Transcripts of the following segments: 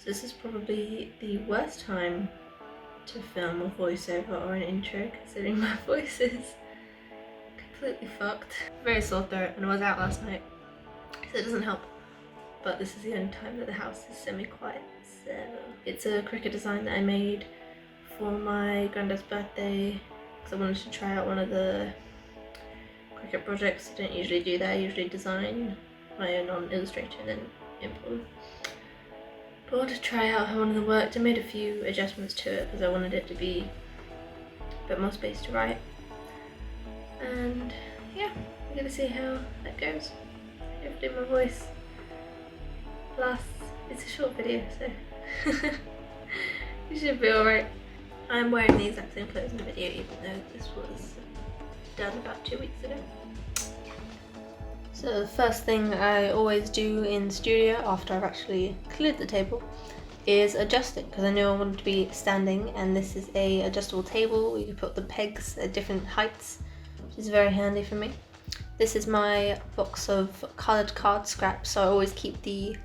So this is probably the worst time to film a voiceover or an intro, considering my voice is completely fucked. Very sore throat, and I was out last night, so it doesn't help. But this is the only time that the house is semi-quiet. So it's a Cricut design that I made for my granddad's birthday because I wanted to try out one of the Cricut projects. I don't usually do that. I usually design my own on Illustrator and then import them. But I wanted to try out how one of them worked. I made a few adjustments to it because I wanted it to be a bit more space to write. And yeah, we're gonna see how that goes. Hopefully my voice lasts. It's a short video, so you should be alright. I'm wearing the exact same clothes in the video, even though this was done about 2 weeks ago. So the first thing I always do in the studio after I've actually cleared the table is adjust it, because I know I want it to be standing, and this is a adjustable table. You can put the pegs at different heights, which is very handy for me. This is my box of coloured card scraps, so I always keep the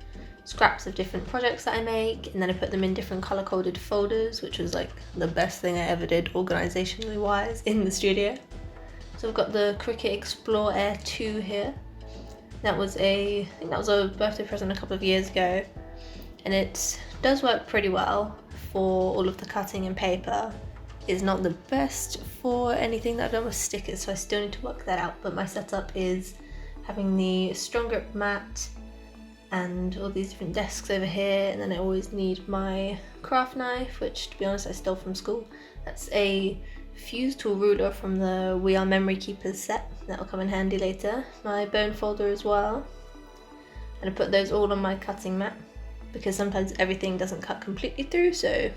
scraps of different projects that I make, and then I put them in different colour coded folders, which was like the best thing I ever did organisationally wise in the studio. So I've got the Cricut Explore Air 2 here. I think that was a birthday present a couple of years ago, and it does work pretty well for all of the cutting and paper. It's not the best for anything that I've done with stickers, so I still need to work that out, but my setup is having the strong grip mat and all these different desks over here, and then I always need my craft knife, which to be honest I stole from school. That's a fuse tool ruler from the We Are Memory Keepers set, that'll come in handy later. My bone folder as well, and I put those all on my cutting mat because sometimes everything doesn't cut completely through, so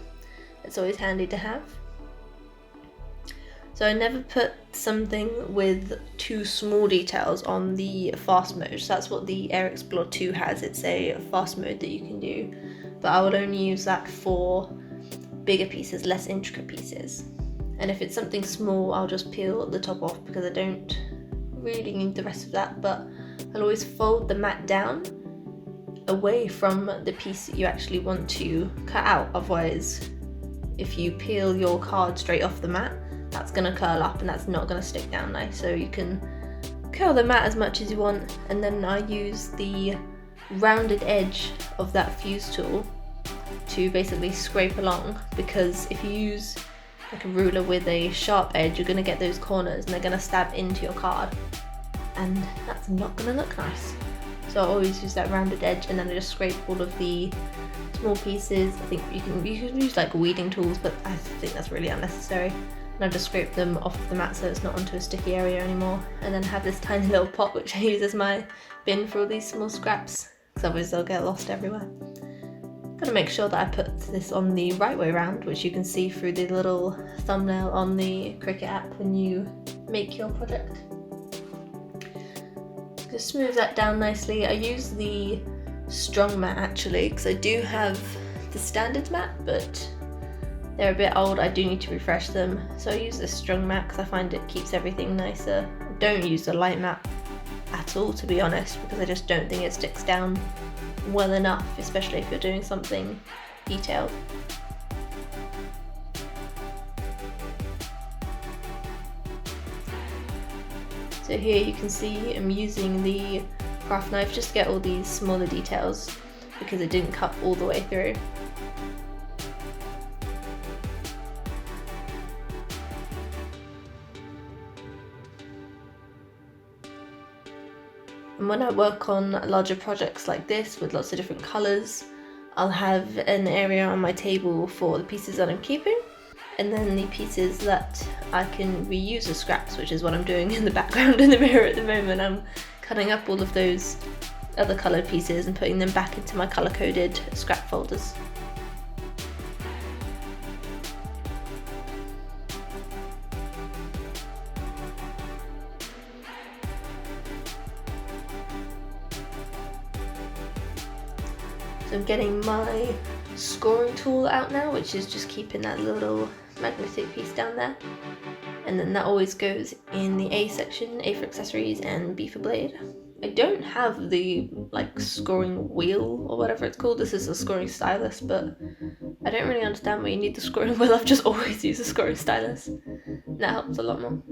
it's always handy to have. So I never put something with too small details on the fast mode. So that's what the Air Explorer 2 has. It's a fast mode that you can do, but I will only use that for bigger pieces, less intricate pieces. And if it's something small, I'll just peel the top off because I don't really need the rest of that, but I'll always fold the mat down away from the piece that you actually want to cut out. Otherwise, if you peel your card straight off the mat, that's gonna curl up and that's not gonna stick down nice. So you can curl the mat as much as you want, and then I use the rounded edge of that fuse tool to basically scrape along, because if you use like a ruler with a sharp edge, you're gonna get those corners and they're gonna stab into your card, and that's not gonna look nice. So I always use that rounded edge, and then I just scrape all of the small pieces. I think you can use like weeding tools, but I think that's really unnecessary. And I just scrape them off the mat so it's not onto a sticky area anymore, and then have this tiny little pot which I use as my bin for all these small scraps, because otherwise they'll get lost everywhere. Gotta make sure that I put this on the right way around, which you can see through the little thumbnail on the Cricut app when you make your project. Just smooth that down nicely. I use the strong mat actually, because I do have the standard mat, but they're a bit old. I do need to refresh them, so I use the strong mat because I find it keeps everything nicer. I don't use the light mat at all, to be honest, because I just don't think it sticks down well enough, especially if you're doing something detailed. So here you can see I'm using the craft knife just to get all these smaller details because it didn't cut all the way through. And when I work on larger projects like this with lots of different colours, I'll have an area on my table for the pieces that I'm keeping, and then the pieces that I can reuse as scraps, which is what I'm doing in the background in the mirror at the moment. I'm cutting up all of those other coloured pieces and putting them back into my colour-coded scrap folders. So I'm getting my scoring tool out now, which is just keeping that little magnetic piece down there. And then that always goes in the A section, A for accessories and B for blade. I don't have the like scoring wheel or whatever it's called. This is a scoring stylus, but I don't really understand why you need the scoring wheel. I've just always used a scoring stylus. That helps a lot more.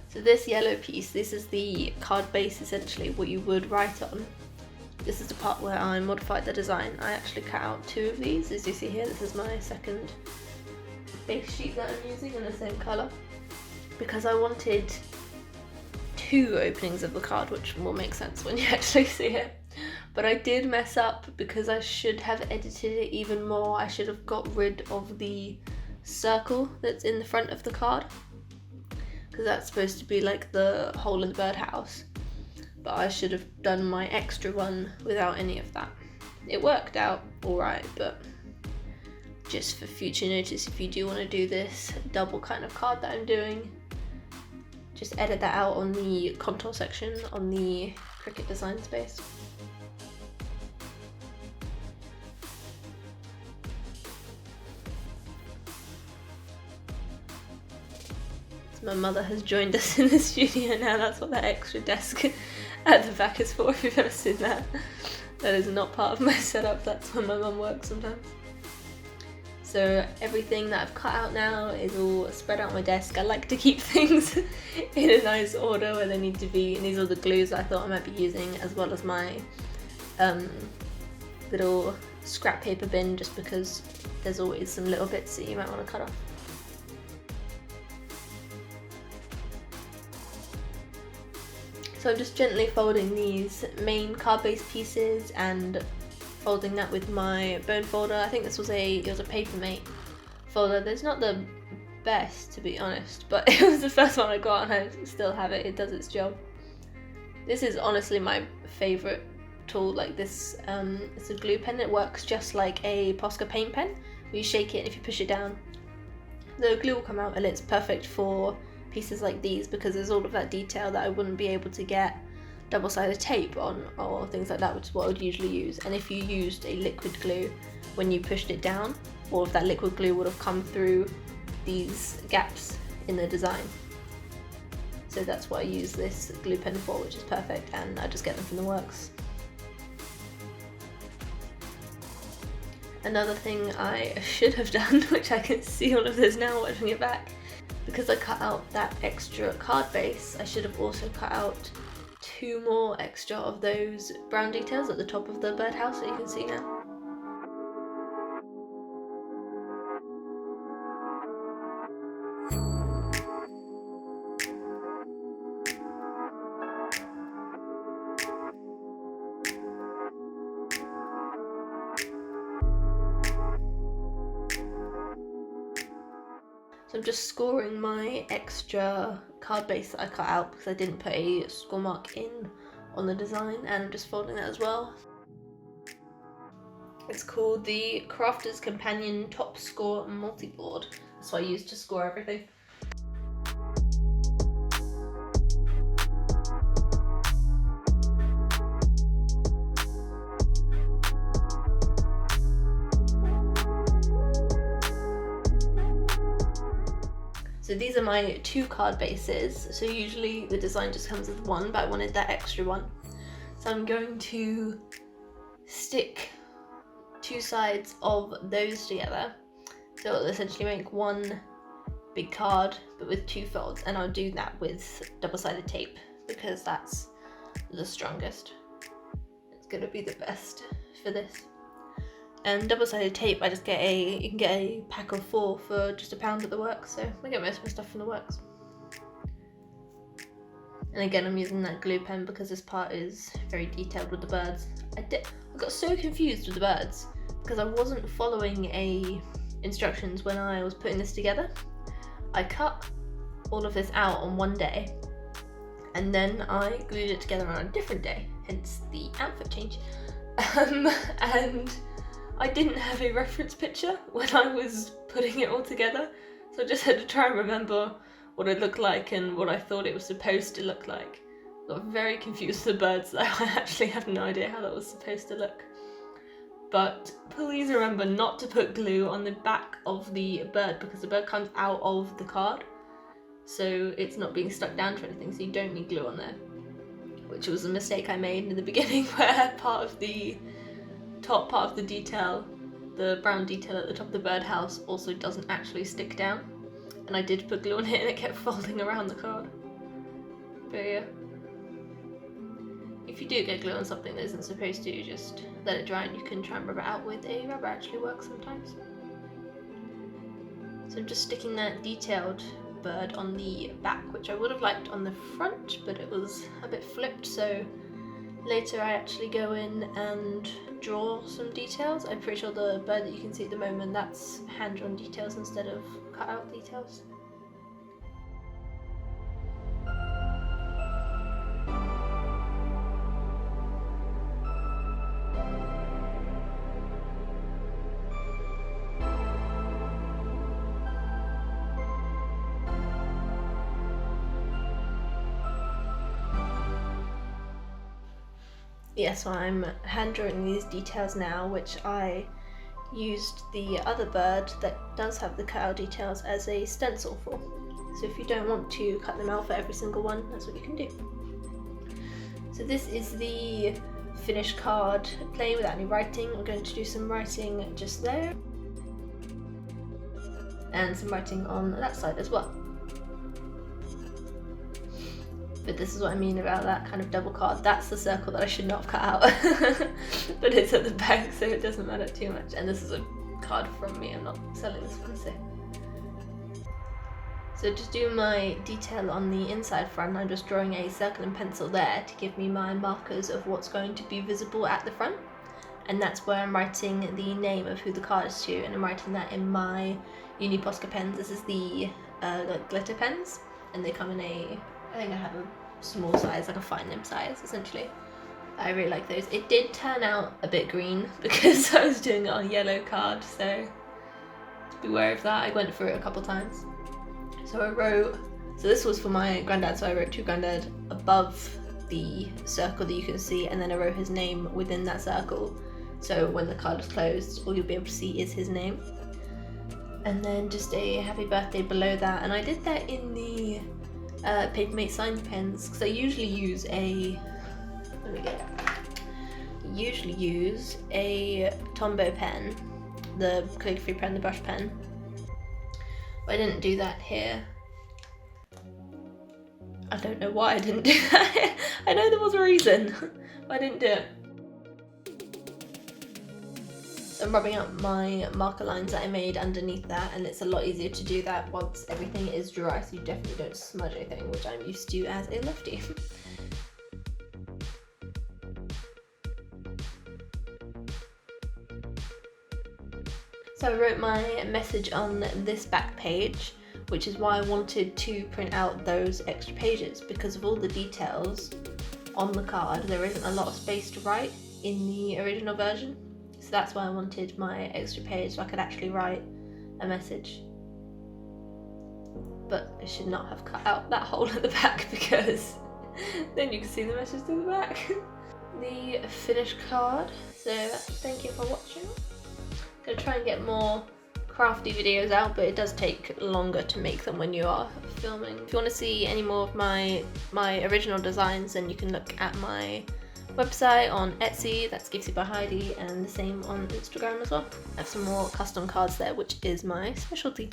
So this yellow piece, this is the card base, essentially what you would write on. This is the part where I modified the design. I actually cut out 2 of these, as you see here. This is my second base sheet that I'm using in the same colour, because I wanted 2 openings of the card, which will make sense when you actually see it. But I did mess up because I should have edited it even more. I should have got rid of the circle that's in the front of the card, because that's supposed to be like the whole of the birdhouse. But I should have done my extra one without any of that. It worked out alright, but just for future notice, if you do want to do this double kind of card that I'm doing, just edit that out on the contour section on the Cricut design space. My mother has joined us in the studio now. That's what that extra desk at the back is for, if you've ever seen that. That is not part of my setup, that's when my mum works sometimes. So everything that I've cut out now is all spread out on my desk. I like to keep things in a nice order where they need to be, and these are the glues I thought I might be using, as well as my little scrap paper bin, just because there's always some little bits that you might want to cut off. So I'm just gently folding these main card base pieces and folding that with my bone folder. I think this was it was a Papermate folder. That's not the best, to be honest, but it was the first one I got and I still have it. It does its job. This is honestly my favourite tool. Like this, it's a glue pen. It works just like a Posca paint pen. You shake it and if you push it down, the glue will come out, and it's perfect for pieces like these because there's all of that detail that I wouldn't be able to get double-sided tape on or things like that, which is what I would usually use. And if you used a liquid glue, when you pushed it down, all of that liquid glue would have come through these gaps in the design. So that's what I use this glue pen for, which is perfect, and I just get them from the works. Another thing I should have done, which I can see all of this now watching it back, because I cut out that extra card base, I should have also cut out 2 more extra of those brown details at the top of the birdhouse that you can see now. So I'm just scoring my extra card base that I cut out because I didn't put a score mark in on the design, and I'm just folding that as well. It's called the Crafter's Companion Top Score Multi-Board. That's what I use to score everything. So these are my 2 card bases. So usually the design just comes with 1, but I wanted that extra one. So I'm going to stick 2 sides of those together. So it'll essentially make 1 big card, but with 2 folds. And I'll do that with double-sided tape because that's the strongest. It's gonna be the best for this. And double-sided tape, I just get you can get a pack of 4 for just £1 at the works, so I get most of my stuff from the works. And again, I'm using that glue pen because this part is very detailed with the birds. I got so confused with the birds because I wasn't following instructions when I was putting this together. I cut all of this out on one day, and then I glued it together on a different day, hence the outfit change. And I didn't have a reference picture when I was putting it all together, so I just had to try and remember what it looked like and what I thought it was supposed to look like. I got very confused with the birds though. I actually had no idea how that was supposed to look. But please remember not to put glue on the back of the bird because the bird comes out of the card. So it's not being stuck down to anything, so you don't need glue on there. Which was a mistake I made in the beginning where part of the top part of the detail, the brown detail at the top of the birdhouse, also doesn't actually stick down. And I did put glue on it and it kept folding around the card. But yeah. If you do get glue on something that isn't supposed to, just let it dry and you can try and rub it out with a rubber. Actually works sometimes. So I'm just sticking that detailed bird on the back, which I would have liked on the front, but it was a bit flipped, so later I actually go in and draw some details. I'm pretty sure the bird that you can see at the moment, that's hand-drawn details instead of cut-out details. Yeah, so I'm hand drawing these details now, which I used the other bird that does have the cutout details as a stencil for. So if you don't want to cut them out for every single one, that's what you can do. So this is the finished card, plain without any writing. I'm going to do some writing just there, and some writing on that side as well. But this is what I mean about that kind of double card. That's the circle that I should not have cut out. But it's at the back, so it doesn't matter too much. And this is a card from me, I'm not selling this one, so to do my detail on the inside front, I'm just drawing a circle and pencil there to give me my markers of what's going to be visible at the front. And that's where I'm writing the name of who the card is to, and I'm writing that in my Uni Posca pens. This is the glitter pens, and they come in I think I have a small size, like a fine nib size, essentially. I really like those. It did turn out a bit green because I was doing it on a yellow card, so beware of that. I went through it a couple times. So I wrote, so this was for my granddad, so I wrote to granddad above the circle that you can see, and then I wrote his name within that circle. So when the card is closed, all you'll be able to see is his name. And then just a happy birthday below that, and I did that in the Papermate sign pens, because I usually use a Tombow pen, the calligraphy pen, the brush pen, but I didn't do that here. I don't know why I didn't do that. I know there was a reason, but I didn't do it. I'm rubbing out my marker lines that I made underneath that, and it's a lot easier to do that once everything is dry, so you definitely don't smudge anything, which I'm used to as a lefty. So I wrote my message on this back page, which is why I wanted to print out those extra pages, because of all the details on the card, there isn't a lot of space to write in the original version. So that's why I wanted my extra page so I could actually write a message. But I should not have cut out that hole at the back, because then you can see the message to the back. The finished card. So thank you for watching. I'm gonna try and get more crafty videos out, but it does take longer to make them when you are filming. If you want to see any more of my original designs, then you can look at my website on Etsy, that's Gipsy by Heidi, and the same on Instagram as well. I have some more custom cards there, which is my specialty.